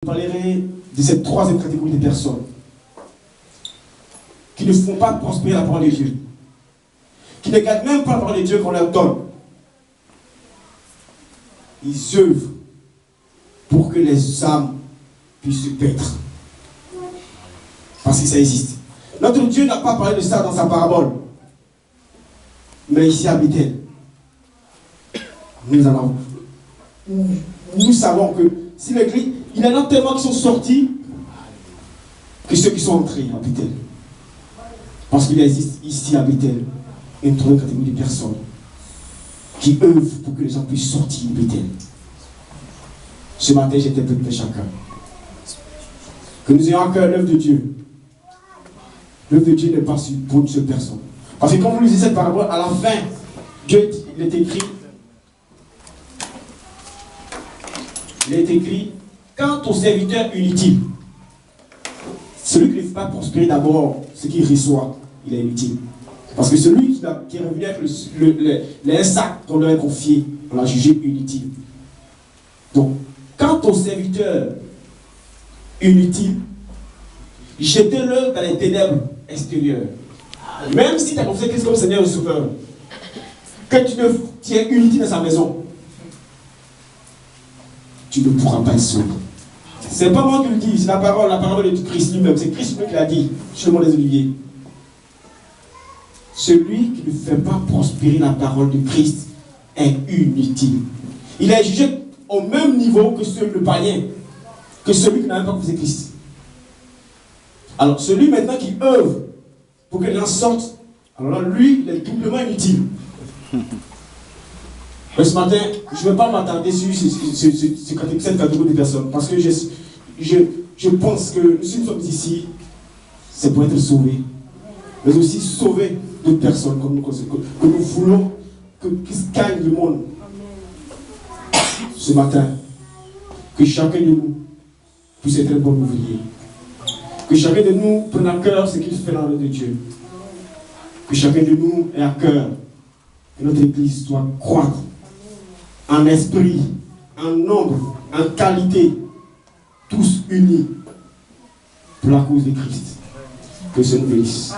Je parlerai de cette troisième catégorie de personnes qui ne font pas prospérer la parole de Dieu, qui ne gardent même pas la parole de Dieu qu'on leur donne. Ils œuvrent pour que les âmes puissent se perdre. Parce que ça existe. Notre Dieu n'a pas parlé de ça dans sa parabole. Mais ici à Bethel, nous savons que si l'église, il y en a tellement qui sont sortis que ceux qui sont entrés à Bethel. Parce qu'il existe ici à Bethel une troisième catégorie de personnes qui œuvrent pour que les gens puissent sortir de Bethel. Ce matin, j'interpelle de chacun. Que nous ayons à cœur l'œuvre de Dieu. L'œuvre de Dieu n'est pas pour une seule personne. Parce que quand vous lisez cette parabole, à la fin, Dieu, il est écrit, quant au serviteur inutile, celui qui ne fait pas prospérer d'abord ce qu'il reçoit, il est inutile. Parce que celui qui est revenu avec les sacs qu'on lui a confié, on l'a jugé inutile. Donc, quant au serviteur inutile, jetez-le dans les ténèbres extérieures. Même si tu as confessé Christ comme Seigneur et Sauveur, que tu es inutile dans sa maison, tu ne pourras pas être sauvé. C'est pas moi qui le dis, c'est la parole de Christ lui-même. C'est Christ lui-même qui l'a dit sur le mont des Oliviers. Celui qui ne fait pas prospérer la parole de Christ est inutile. Il est jugé au même niveau que le païen, que celui qui n'a même pas confessé Christ. Alors celui maintenant qui œuvre pour que les gens sortent, alors là, lui, il est doublement inutile. Mais ce matin, je ne vais pas m'attarder sur cette catégorie de personnes, parce que je pense que si nous sommes ici, c'est pour être sauvés, mais aussi sauver d'autres personnes que nous voulons qui gagnent le monde. Ce matin, que chacun de nous puisse être un bon ouvrier. Que chacun de nous prenne à cœur ce qu'il fait dans l'œuvre de Dieu. Que chacun de nous ait à cœur que notre Église doit croître en esprit, en nombre, en qualité, tous unis pour la cause de Christ. Que ce nous bénisse.